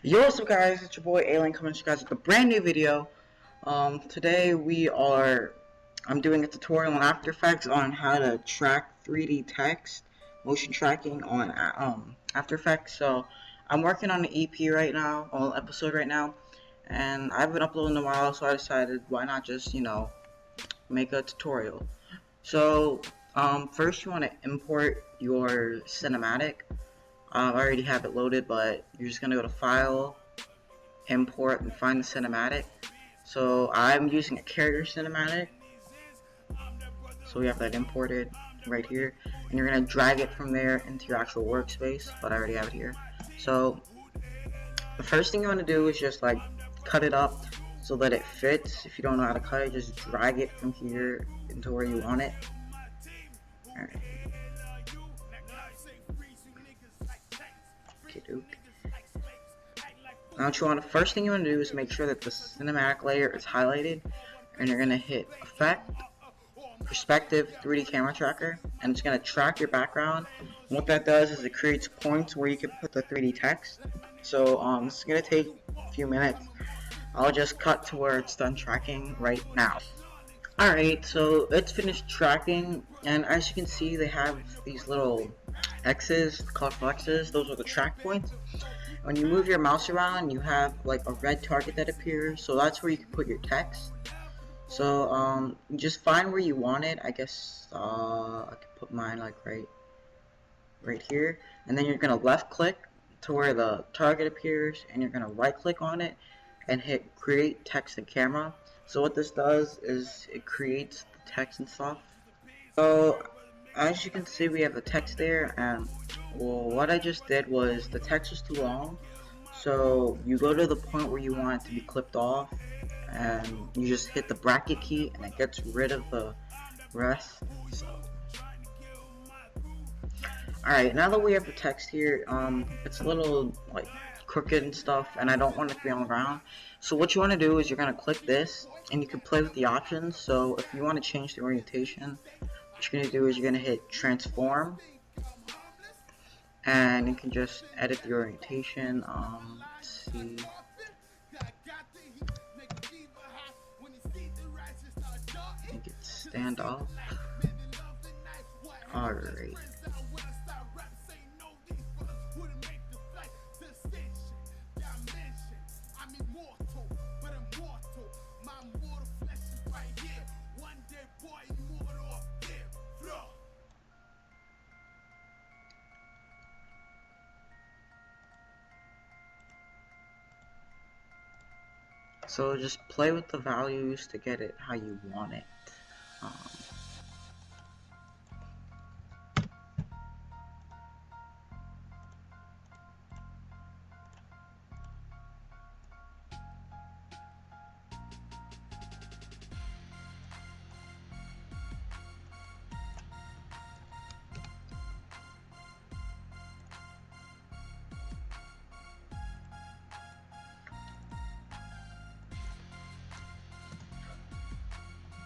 Yo, what's up guys, it's your boy Alien coming to you guys with a brand new video. Today I'm doing a tutorial on After Effects on how to track 3D text, motion tracking on After Effects. So, I'm working on an EP right now, on an episode right now, and I haven't been uploading in a while, so I decided why not just, make a tutorial. So, first you want to import your cinematic. I already have it loaded, but you're just gonna go to File, Import, and find the cinematic. So I'm using a carrier cinematic. So we have that imported right here, and you're gonna drag it from there into your actual workspace. But I already have it here. So the first thing you want to do is just like cut it up so that it fits. If you don't know how to cut it, just drag it from here into where you want it. Alright. Now what first thing you want to do is make sure that the cinematic layer is highlighted, and you're going to hit Effect, Perspective, 3D Camera Tracker, and it's going to track your background. And what that does is it creates points where you can put the 3D text. So this is going to take a few minutes. I'll just cut to where it's done tracking right now. Alright, so it's finished tracking, and as you can see they have these little X's, colorful X's. Those are the track points. When you move your mouse around, you have like a red target that appears, so that's where you can put your text. So just find where you want it. I guess I can put mine like right here, and then you're gonna left click to where the target appears, and you're gonna right click on it and hit create text and camera. So what this does is it creates the text and stuff. So as you can see, we have the text there, and well, what I just did was the text was too long, so you go to the point where you want it to be clipped off, and you just hit the bracket key, and it gets rid of the rest. So, alright, now that we have the text here, it's a little like crooked and stuff, and I don't want it to be on the ground. So what you want to do is you're going to click this, and you can play with the options. So if you want to change the orientation, what you're going to do is you're going to hit transform, and you can just edit the orientation. Let's see. Make it stand up. Alright. So just play with the values to get it how you want it.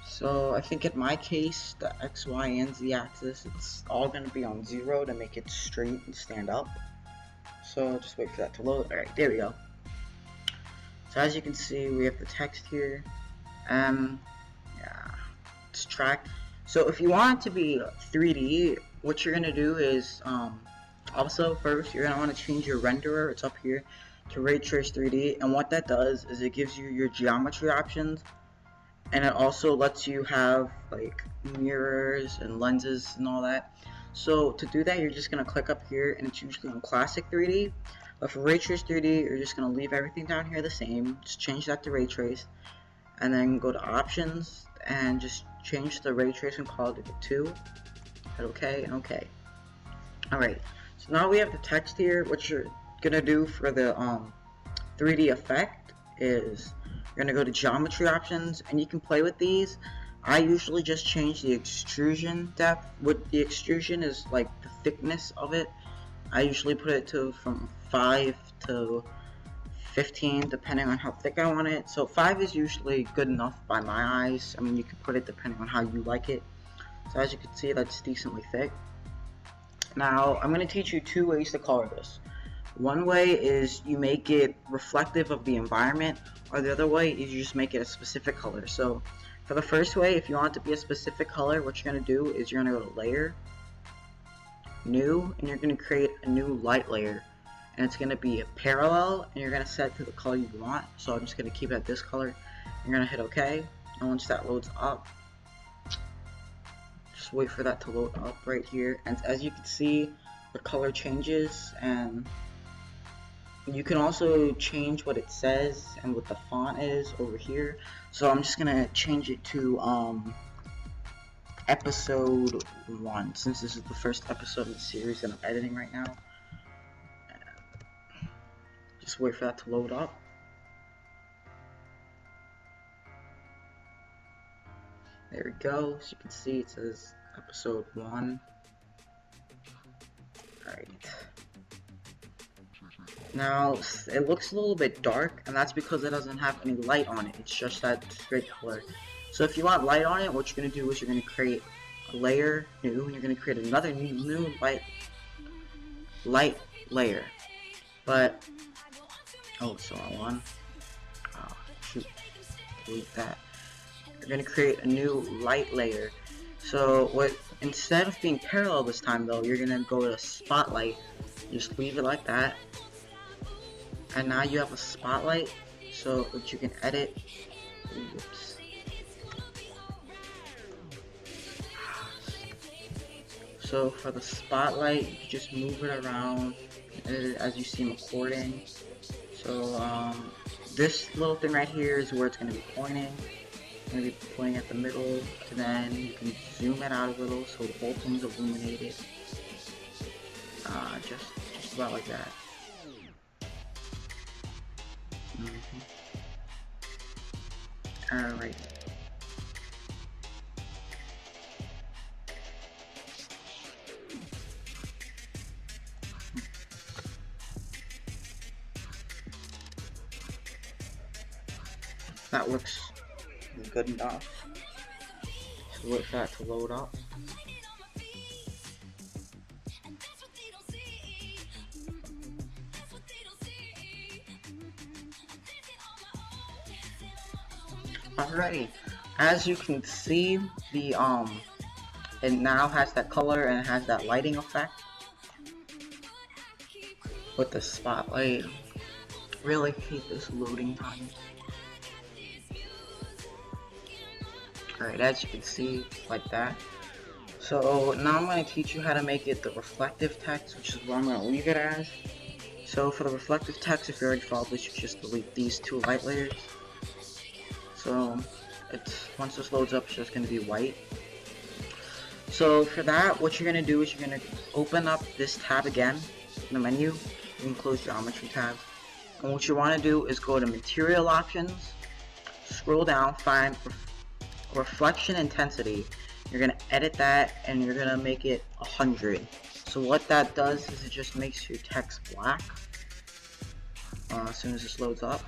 So I think in my case, the X, Y, and Z axis, it's all going to be on 0 to make it straight and stand up. So just wait for that to load. Alright, there we go. So as you can see, we have the text here. Yeah, it's tracked. So if you want it to be 3D, what you're going to do is, also first, you're going to want to change your renderer, it's up here, to Ray Trace 3D. And what that does is it gives you your geometry options. And it also lets you have like mirrors and lenses and all that. So to do that, you're just going to click up here, and it's usually on Classic 3D. But for Ray Trace 3D, you're just going to leave everything down here the same. Just change that to Ray Trace. And then go to Options and just change the Ray Trace and call it 2. Hit OK and OK. Alright, so now we have the text here. What you're going to do for the 3D effect is you're going to go to geometry options, and you can play with these. I usually just change the extrusion depth. What the extrusion is like the thickness of it. I usually put it to from 5 to 15 depending on how thick I want it. So 5 is usually good enough by my eyes. I mean, you can put it depending on how you like it. So as you can see, that's decently thick. Now I'm going to teach you 2 ways to color this. One way is you make it reflective of the environment, or the other way is you just make it a specific color. So for the first way, if you want it to be a specific color, what you're going to do is you're going to go to Layer, New, and you're going to create a new light layer. And it's going to be a parallel, and you're going to set it to the color you want. So I'm just going to keep it at this color. You're going to hit OK, and once that loads up, just wait for that to load up right here. And as you can see, the color changes, and you can also change what it says and what the font is over here. So I'm just gonna change it to episode 1, since this is the first episode of the series that I'm editing right now. Just wait for that to load up. There we go. As you can see, it says episode 1. Alright. Now, it looks a little bit dark, and that's because it doesn't have any light on it. It's just that straight color. So if you want light on it, what you're going to do is you're going to create a layer, new, and you're going to create another new light layer. But, oh, it's the wrong one. Oh, shoot. Delete that. You're going to create a new light layer. So, instead of being parallel this time, though, you're going to go to Spotlight. Just leave it like that. And now you have a spotlight, so which you can edit. Oops. So for the spotlight, you can just move it around, edit it as you see recording. So this little thing right here is where it's going to be pointing. It's going to be pointing at the middle, and then you can zoom it out a little so the whole thing's illuminated. Just about like that. Alright. That looks good enough. So wait for that to load up. Alrighty, as you can see, the it now has that color and it has that lighting effect with the spotlight. Really hate this loading time. Alright, as you can see, like that. So now I'm going to teach you how to make it the reflective text, which is what I'm going to leave it as. So for the reflective text, if you already followed this, you just delete these two light layers. So once this loads up, it's just going to be white. So for that, what you're going to do is you're going to open up this tab again in the menu. You can close geometry tabs. And what you want to do is go to material options, scroll down, find reflection intensity. You're going to edit that and you're going to make it 100. So what that does is it just makes your text black as soon as this loads up.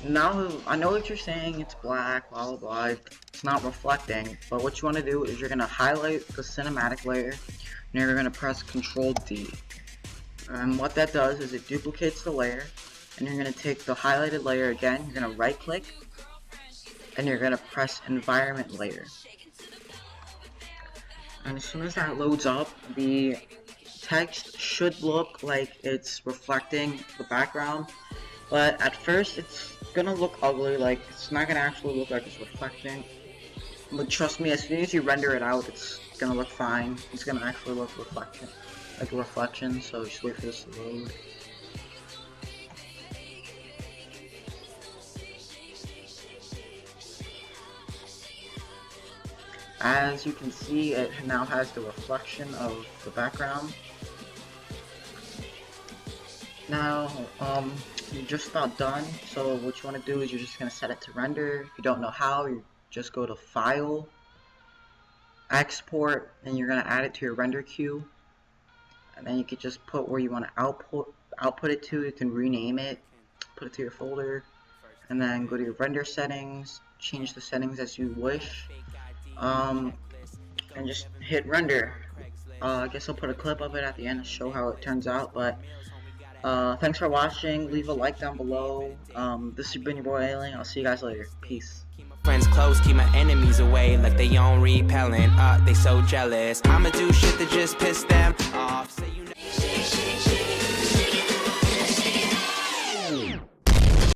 Now, I know what you're saying, it's black, blah blah blah, it's not reflecting, but what you want to do is you're going to highlight the cinematic layer, and you're going to press Ctrl D. And what that does is it duplicates the layer, and you're going to take the highlighted layer again, you're going to right click, and you're going to press Environment Layer. And as soon as that loads up, the text should look like it's reflecting the background. But at first, it's gonna look ugly, like, it's not gonna actually look like it's reflecting. But trust me, as soon as you render it out, it's gonna look fine. It's gonna actually look like a reflection, so just wait for this to load. As you can see, it now has the reflection of the background. Now, you're just about done, so what you want to do is you're just going to set it to render. If you don't know how, you just go to File, Export, and you're going to add it to your render queue. And then you can just put where you want to output it to. You can rename it, put it to your folder, and then go to your render settings, change the settings as you wish, and just hit render. I guess I'll put a clip of it at the end to show how it turns out, but thanks for watching. Leave a like down below. This has been your boy Alien. I'll see you guys later. Peace. Friends close, keep my enemies away like they on repellent. They so jealous. I'ma do shit that just piss them off.